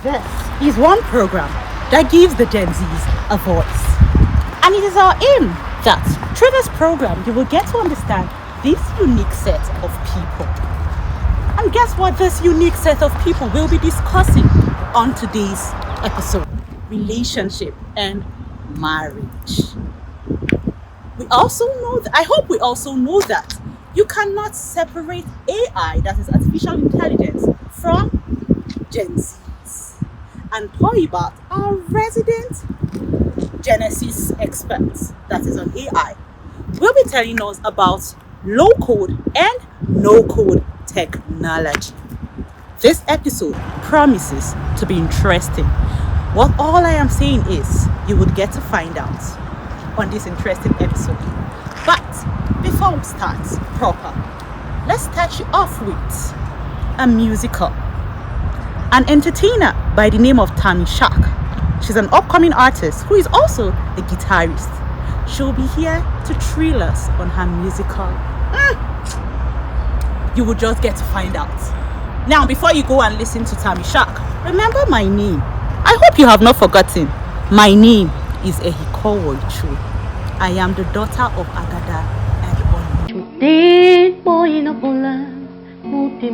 This is one program that gives the Gen Zs a voice. And it is our aim that through this program you will get to understand this unique set of people. And guess what this unique set of people will be discussing on today's episode? Relationship and marriage. I hope we also know that you cannot separate AI, that is artificial intelligence, from Gen Zs. And Toibat, our resident Genesis experts, that is on AI, will be telling us about low code and no code technology. This episode promises to be interesting. What all I am saying is you would get to find out on this interesting episode. But before we start proper, let's start you off with a musical. An entertainer by the name of Tammy Shark. She's an upcoming artist who is also a guitarist. She'll be here to thrill us on her musical. You will just get to find out. Now, before you go and listen to Tammy Shark, remember my name. I hope you have not forgotten. My name is Ehikowo Ichu. I am the daughter of Agada and Din po inabola mudi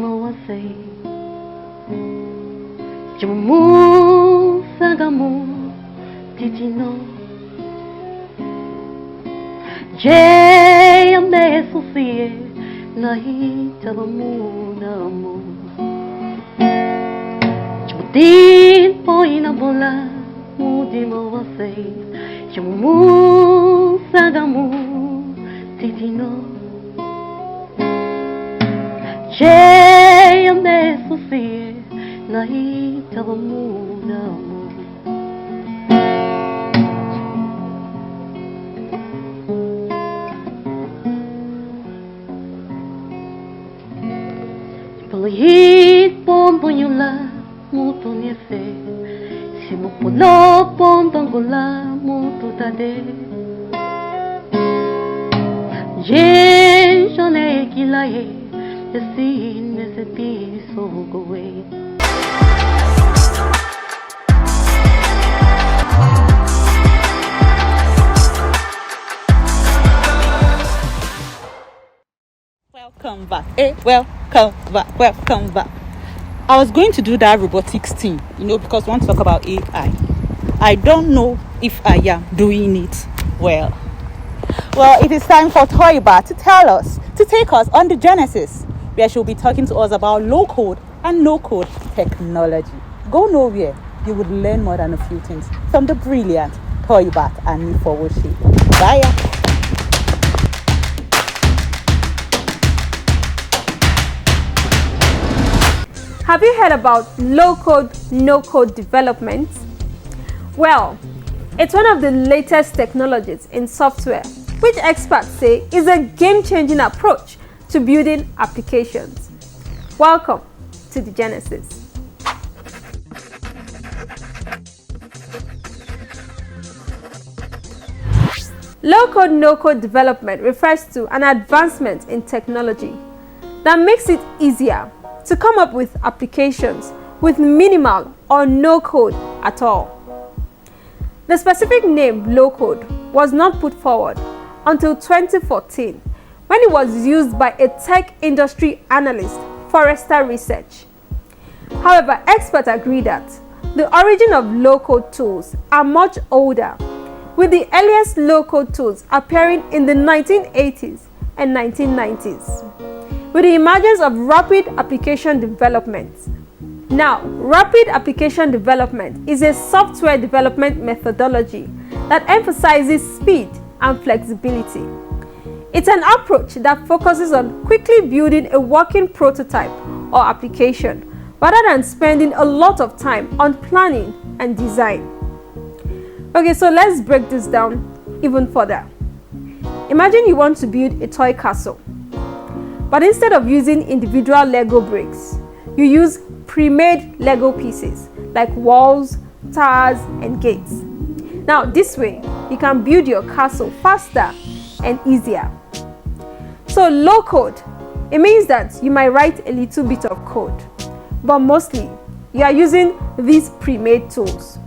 mawasay Jamu sagamu titino Jayame susie nahi tabamu namu Palihit pon punyula muto niese si mo pulo pontong gula muto tade jen shone kilaye esi neseti so go away. welcome back. I was going to do that robotics thing, because we want to talk about AI. I don't know if I am doing it well. Well, it is time for Toiba to take us on the Genesis, where she'll be talking to us about low code and no code technology. Go nowhere. You would learn more than a few things from the brilliant Toiba and Nifowoshi. Bye. Have you heard about low-code, no-code development? Well, it's one of the latest technologies in software, which experts say is a game-changing approach to building applications. Welcome to the Genesis. Low-code, no-code development refers to an advancement in technology that makes it easier to come up with applications with minimal or no code at all. The specific name low code was not put forward until 2014 when it was used by a tech industry analyst, Forrester Research. However, experts agree that the origin of low code tools are much older, with the earliest low code tools appearing in the 1980s and 1990s. With the emergence of rapid application development. Now, rapid application development is a software development methodology that emphasizes speed and flexibility. It's an approach that focuses on quickly building a working prototype or application rather than spending a lot of time on planning and design. Okay, so let's break this down even further. Imagine you want to build a toy castle. But instead of using individual Lego bricks, you use pre-made Lego pieces like walls, towers, and gates. Now, this way, you can build your castle faster and easier. So, low code, it means that you might write a little bit of code, but mostly you are using these pre-made tools.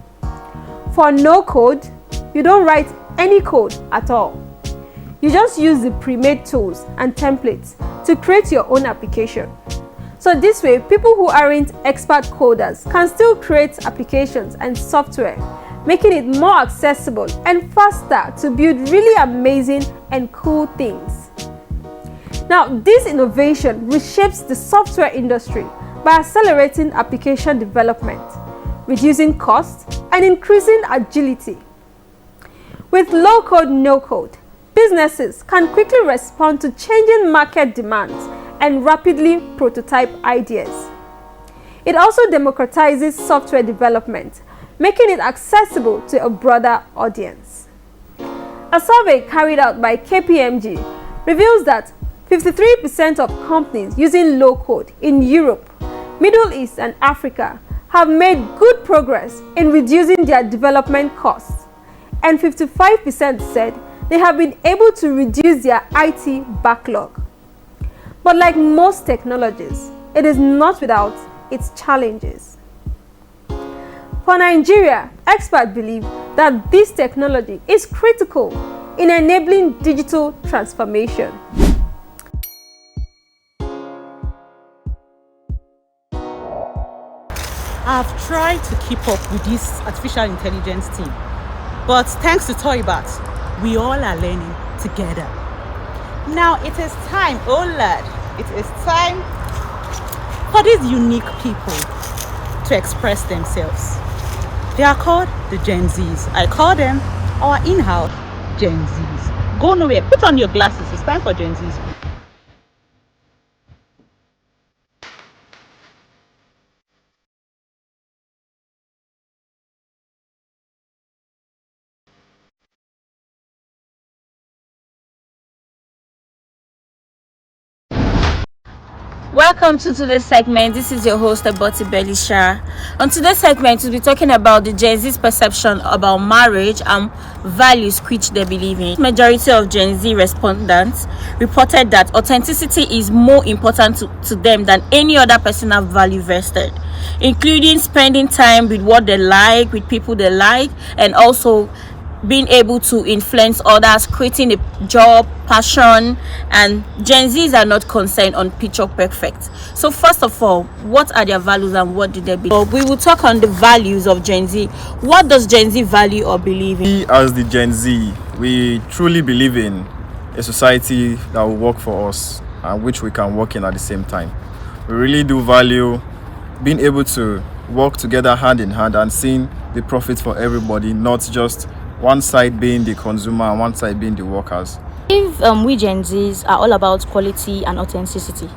For no code, you don't write any code at all. You just use the pre-made tools and templates to create your own application. So this way, people who aren't expert coders can still create applications and software, making it more accessible and faster to build really amazing and cool things. Now, this innovation reshapes the software industry by accelerating application development, reducing costs, and increasing agility. With low code, no code, businesses can quickly respond to changing market demands and rapidly prototype ideas. It also democratizes software development, making it accessible to a broader audience. A survey carried out by KPMG reveals that 53% of companies using low code in Europe, Middle East, and Africa have made good progress in reducing their development costs, and 55% said they have been able to reduce their IT backlog. But like most technologies, it is not without its challenges. For Nigeria, experts believe that this technology is critical in enabling digital transformation. I've tried to keep up with this artificial intelligence team, but thanks to Toybat, we all are learning together. Now it is time, oh lad, it is time for these unique people to express themselves. They are called the Gen Zs. I call them our in-house Gen Zs. Go nowhere, put on your glasses, it's time for Gen Zs. Welcome to today's segment. This is your host, Aboti Belisha. On today's segment, we'll be talking about the Gen Z's perception about marriage and values which they believe in. Majority of Gen Z respondents reported that authenticity is more important to them than any other personal value vested, including spending time with what they like, with people they like, and also being able to influence others, creating a job, passion. And Gen Zs are not concerned on picture perfect. So first of all, what are their values and what do they believe? We will talk on the values of Gen Z. What does Gen Z value or believe in? We, as the Gen Z, we truly believe in a society that will work for us and which we can work in at the same time. We really do value being able to work together hand in hand and seeing the profit for everybody, not just one side being the consumer and one side being the workers. If we Gen Zs are all about quality and authenticity.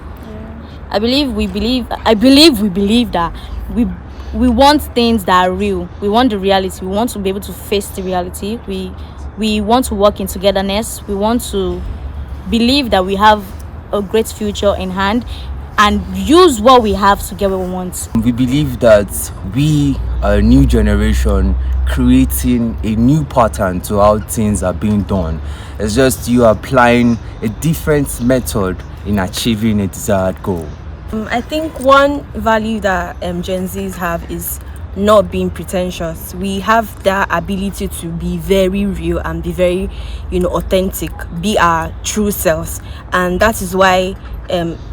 I believe we believe that we want things that are real. We want the reality. We want to be able to face the reality. We want to work in togetherness. We want to believe that we have a great future in hand and use what we have to get what we want. We believe that we are a new generation creating a new pattern to how things are being done. It's just you applying a different method in achieving a desired goal. I think one value that Gen Zs have is not being pretentious. We have that ability to be very real and be very, authentic, be our true selves, and that is why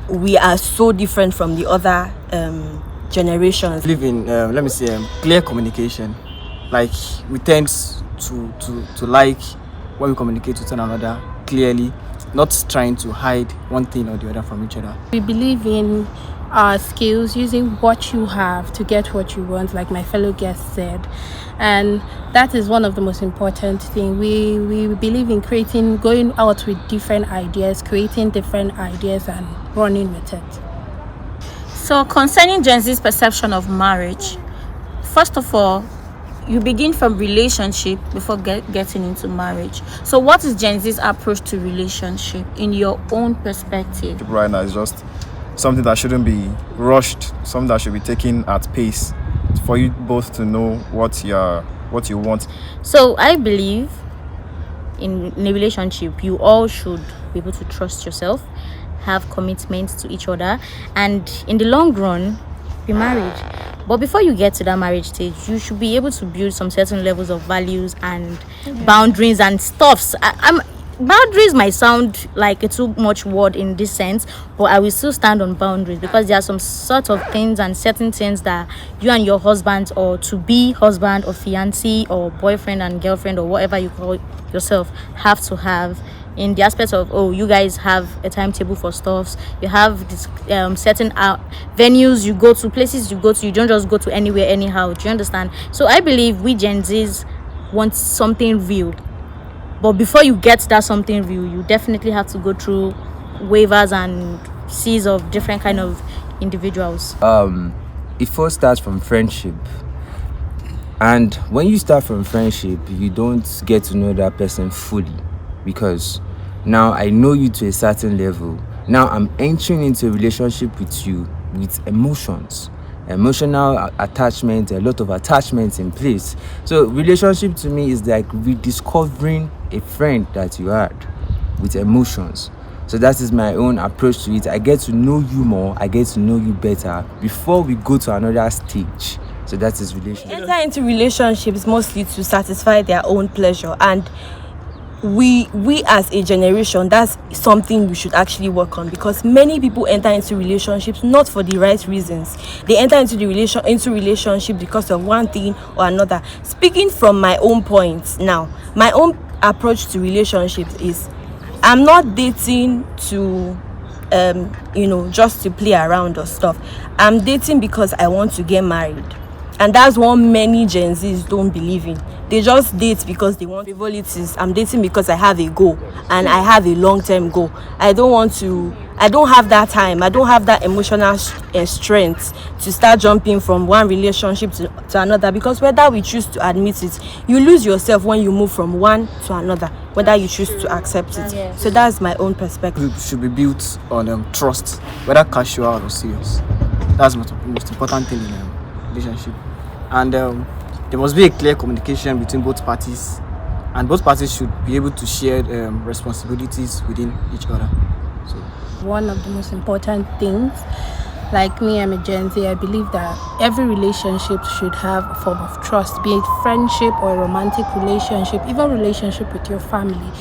we are so different from the other generations. Live in clear communication. Like we tend to like when we communicate with one another clearly, not trying to hide one thing or the other from each other. We believe in our skills, using what you have to get what you want, like my fellow guest said, and that is one of the most important things. We believe in going out with different ideas, creating different ideas and running with it. So concerning Gen Z's perception of marriage, first of all, you begin from relationship before getting into marriage. So what is Gen Z's approach to relationship in your own perspective? Right now, it's just something that shouldn't be rushed, something that should be taken at pace for you both to know what you want. So I believe in a relationship, you all should be able to trust yourself, have commitment to each other, and in the long run, be married. But before you get to that marriage stage, you should be able to build some certain levels of values and boundaries and stuffs. Boundaries might sound like a too much word in this sense, but I will still stand on boundaries, because there are some sort of things and certain things that you and your husband, or to be husband or fiancé or boyfriend and girlfriend or whatever you call yourself, have to have, in the aspect of, oh, you guys have a timetable for stuffs, you have this certain venues you go to, places you go to, you don't just go to anywhere anyhow. Do you understand? So I believe we Gen Zs want something real. But before you get that something real, you definitely have to go through waivers and seas of different kind of individuals. It first starts from friendship. And when you start from friendship, you don't get to know that person fully, because now I know you to a certain level. Now I'm entering into a relationship with you with emotions, emotional attachment, a lot of attachments in place. So relationship to me is like rediscovering a friend that you had with emotions. So that is my own approach to it. I get to know you more, I get to know you better before we go to another stage. So that is relationship. Enter into relationships mostly to satisfy their own pleasure, and we as a generation, that's something we should actually work on, because many people enter into relationships not for the right reasons. They enter into relationship because of one thing or another. Speaking from my own point now, my own approach to relationships is, I'm not dating to just to play around or stuff. I'm dating because I want to get married. And that's what many Gen Zs don't believe in. They just date because they want frivolities. I'm dating because I have a goal, and I have a long-term goal. I don't have that time. I don't have that emotional strength to start jumping from one relationship to another, because whether we choose to admit it, you lose yourself when you move from one to another, whether you choose to accept it. Yes. So that's my own perspective. It should be built on trust, whether casual or serious. That's the most important thing in a relationship. And there must be a clear communication between both parties, and both parties should be able to share responsibilities within each other. So one of the most important things, like me, I'm a Gen Z, I believe that every relationship should have a form of trust, be it friendship or a romantic relationship, even relationship with your family.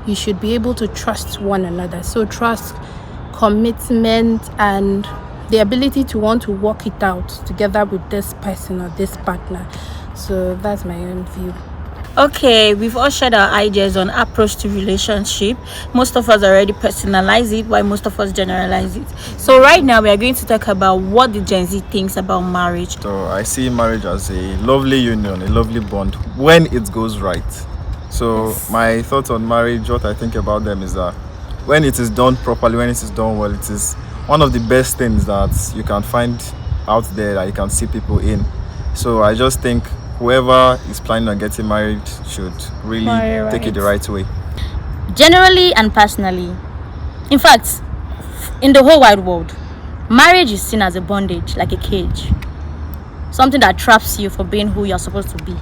You should be able to trust one another. So trust, commitment, and the ability to want to work it out together with this person or this partner. So that's my own view. Okay, we've all shared our ideas on approach to relationship. Most of us already personalize it, while most of us generalize it. So right now we are going to talk about what the Gen Z thinks about marriage. So I see marriage as a lovely union, a lovely bond when it goes right. So my thoughts on marriage, what I think about them is that when it is done properly, when it is done well, it is one of the best things that you can find out there that you can see people in. So I just think whoever is planning on getting married should really take it the right way. Generally and personally, in fact, in the whole wide world, marriage is seen as a bondage, like a cage, something that traps you for being who you're supposed to be.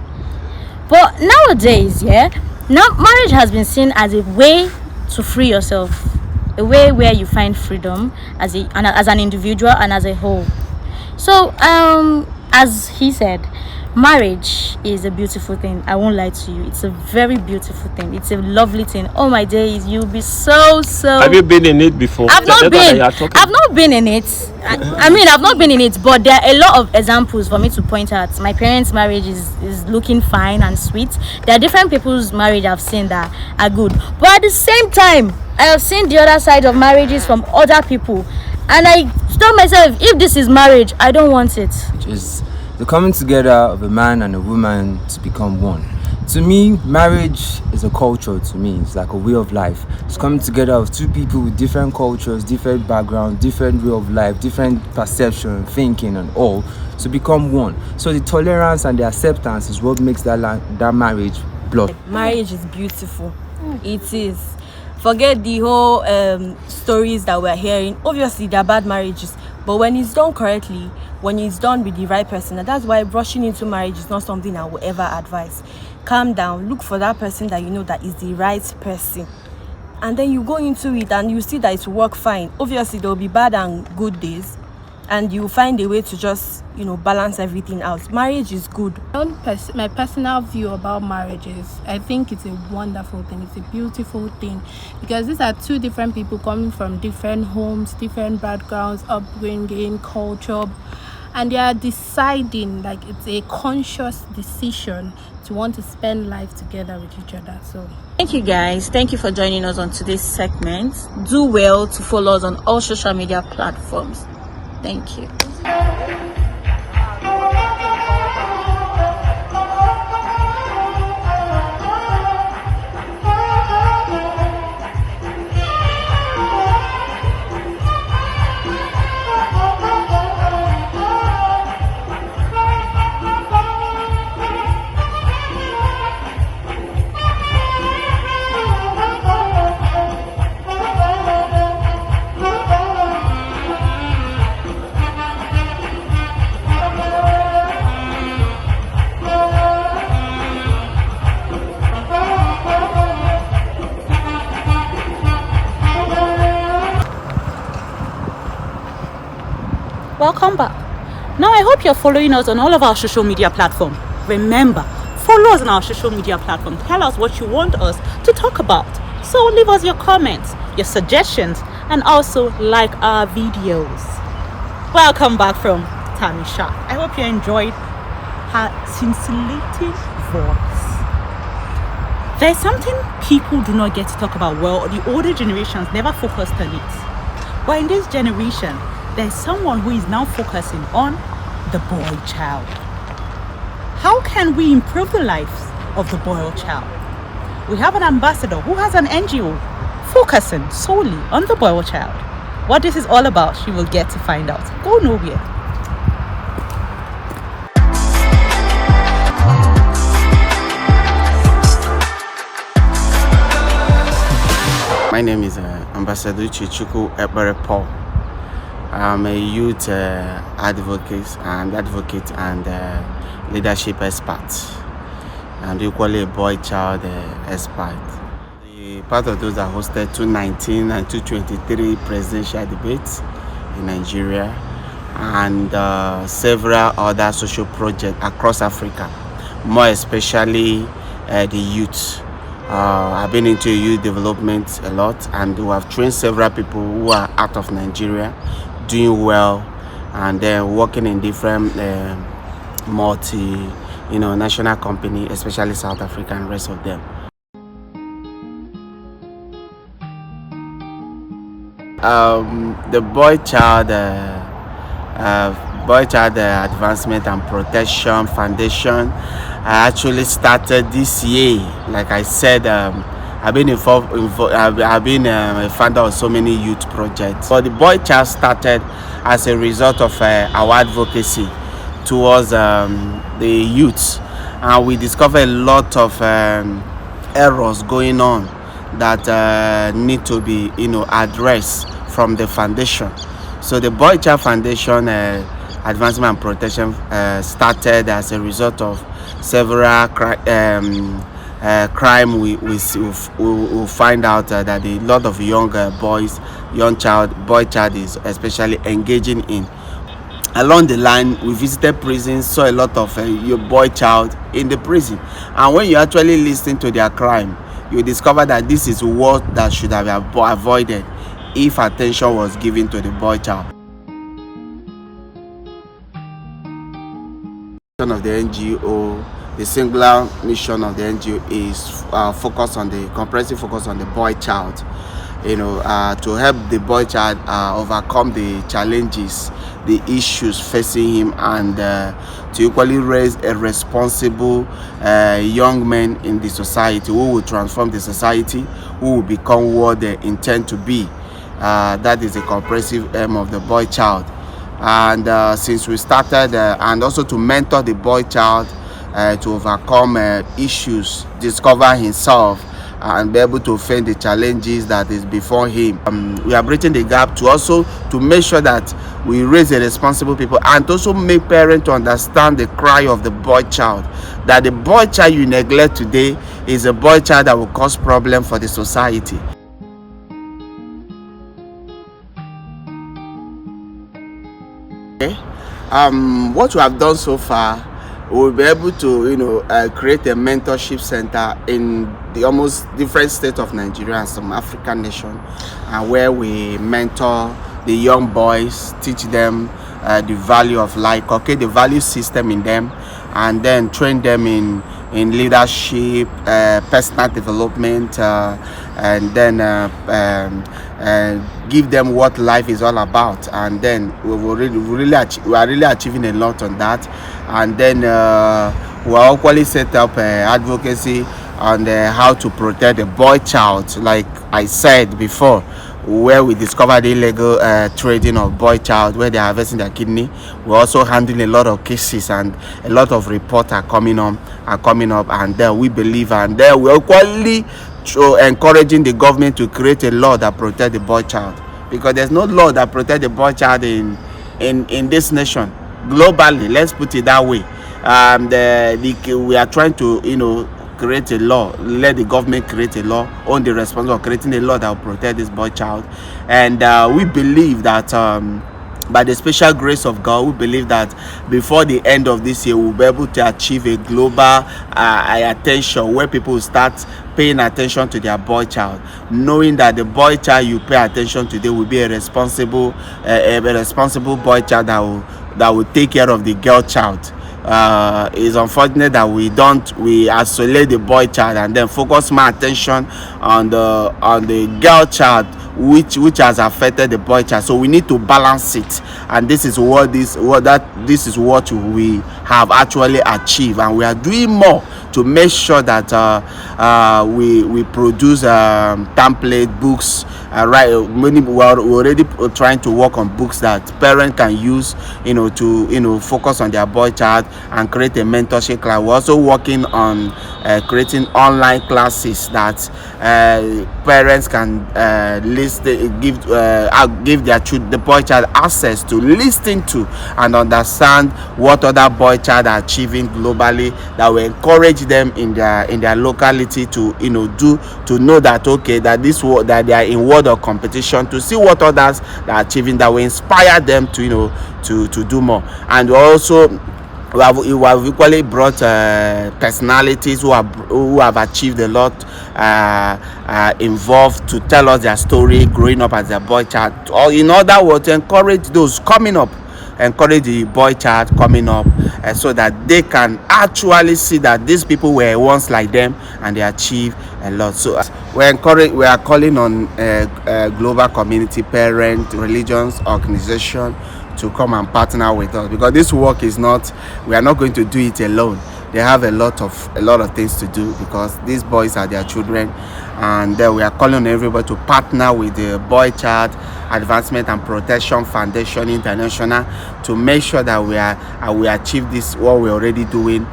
But nowadays, marriage has been seen as a way to free yourself, a way where you find freedom as an individual and as a whole. So as he said, marriage is a beautiful thing. I won't lie to you, it's a very beautiful thing. It's a lovely thing. Oh my days, you'll be so Have you been in it before? I've not been in it. I mean, I've not been in it, but there are a lot of examples for me to point out. My parents' marriage is looking fine and sweet. There are different people's marriage I've seen that are good, but at the same time I have seen the other side of marriages from other people, and I tell myself, if this is marriage, I don't want it. Which is the coming together of a man and a woman to become one. To me, marriage is a culture. To me, it's like a way of life. It's coming together of two people with different cultures, different backgrounds, different way of life, different perception, thinking, and all to become one. So the tolerance and the acceptance is what makes that marriage blossom. Marriage is beautiful. It is. Forget the whole stories that we're hearing. Obviously, there are bad marriages, but when it's done correctly, when it's done with the right person, and that's why rushing into marriage is not something I would ever advise. Calm down, look for that person that you know that is the right person, and then you go into it and you see that it will work fine. Obviously, there will be bad and good days, and you find a way to just balance everything out. Marriage is good. My personal view about marriage is, I think it's a wonderful thing. It's a beautiful thing, because these are two different people coming from different homes, different backgrounds, upbringing, culture, and they are deciding, like, it's a conscious decision to want to spend life together with each other. So thank you guys, thank you for joining us on today's segment. Do well to follow us on all social media platforms. Thank you. Welcome back. Now I hope you're following us on all of our social media platforms. Remember, follow us on our social media platform. Tell us what you want us to talk about. So leave us your comments, your suggestions, and also like our videos. Welcome back from Tamisha. I hope you enjoyed her scintillating voice. There's something people do not get to talk about well, or the older generations never focused on it. But in this generation, there's someone who is now focusing on the boy child. How can we improve the lives of the boy or child? We have an ambassador who has an NGO focusing solely on the boy or child. What this is all about, she will get to find out. Go nowhere. My name is Ambassador Chichuku Ebere Paul. I'm a youth advocate and leadership expert, and equally a boy-child expert. The part of those that hosted 219 and 223 presidential debates in Nigeria, and several other social projects across Africa, more especially the youth. I've been into youth development a lot, and we have trained several people who are out of Nigeria, doing well, and then working in different national company, especially South Africa and rest of them. The Boy Child Advancement and Protection Foundation actually started this year. Like I said, I've been involved. I've been a founder of so many youth projects. But the Boy Child started as a result of our advocacy towards the youth, and we discovered a lot of errors going on that need to be addressed from the foundation. So the Boy Child Foundation Advancement and Protection started as a result of several crime. We find out that a lot of young boy child is especially engaging in. Along the line, we visited prisons, saw a lot of your boy child in the prison, and when you actually listen to their crime, you discover that this is what that should have avoided if attention was given to the boy child. Of the NGO, the singular mission of the NGO is comprehensive focus on the boy child, to help the boy child overcome the challenges, the issues facing him, and to equally raise a responsible young man in the society who will transform the society, who will become what they intend to be. That is the comprehensive aim of the boy child. And since we started, and also to mentor the boy child to overcome issues, discover himself, and be able to face the challenges that is before him. We are bridging the gap to make sure that we raise a responsible people, and also make parents to understand the cry of the boy child, that the boy child you neglect today is a boy child that will cause problem for the society. what we have done so far, we'll be able to create a mentorship center in the almost different states of Nigeria and some African nation, where we mentor the young boys, teach them the value of life, the value system in them, and then train them in leadership, personal development, and then give them what life is all about. And then we are really achieving a lot on that. And then we are equally set up advocacy on how to protect the boy child, like I said before, where we discovered illegal trading of boy child, where they are harvesting their kidney. We're also handling a lot of cases, and a lot of reports are coming up, and then we believe, and then we're equally encouraging the government to create a law that protects the boy child, because there's no law that protects the boy child in this nation globally. Let's put it that way. We are trying to create a law, let the government create a law on the responsibility of creating a law that will protect this boy child. And we believe that by the special grace of God, we believe that before the end of this year, we'll be able to achieve a global attention, where people will start paying attention to their boy child, knowing that the boy child you pay attention to today will be a responsible boy child that will take care of the girl child. It's unfortunate that we isolate the boy child and then focus more attention on the girl child, which has affected the boy child. So we need to balance it, and this is what we have actually achieved, and we are doing more to make sure that we produce template books. We're already trying to work on books that parents can use, to focus on their boy child and create a mentorship class. We're also working on creating online classes that parents can give the boy child access to listen to and understand what other boy child are achieving globally, that will encourage them in their locality to know that that they are in world of competition, to see what others are achieving, that will inspire them to do more. And also we have equally brought personalities who have achieved a lot involved to tell us their story growing up as a boy child, or in other words, to encourage those coming up, encourage the boy child coming up, so that they can actually see that these people were once like them and they achieved a lot. So we are calling on global community, parent, religions, organization to come and partner with us, because this work we are not going to do it alone. They have a lot of things to do, because these boys are their children, and we are calling on everybody to partner with the Boy Child Advancement and Protection Foundation International to make sure that we achieve this, what we're already doing.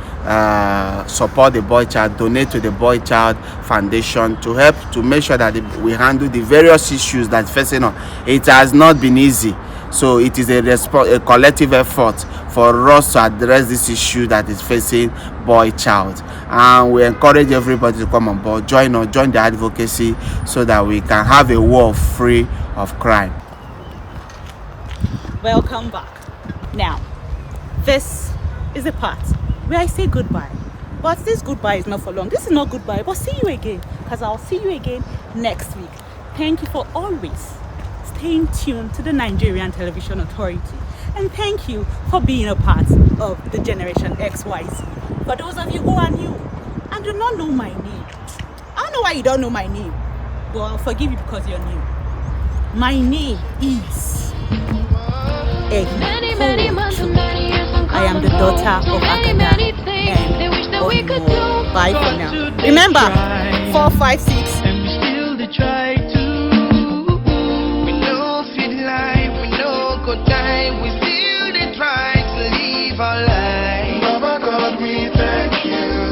Support the boy child, donate to the Boy Child Foundation to help to make sure that we handle the various issues that facing on. It has not been easy. So it is a collective effort for us to address this issue that is facing boy child, and we encourage everybody to come on board, join the advocacy, so that we can have a world free of crime. Welcome back. Now, this is the part where I say goodbye, but this goodbye is not for long. This is not goodbye, but see you again, because I'll see you again next week. Thank you for always staying tuned to the Nigerian Television Authority, and thank you for being a part of the Generation XYZ. For those of you who are new and do not know my name, I don't know why you don't know my name, but I'll forgive you because you're new. My name is I am the daughter of Akada and Omo. Bye for now. Remember, 456. And we still try to. We know fit life, we know good time. We still try to live our life. Baba God, we thank you.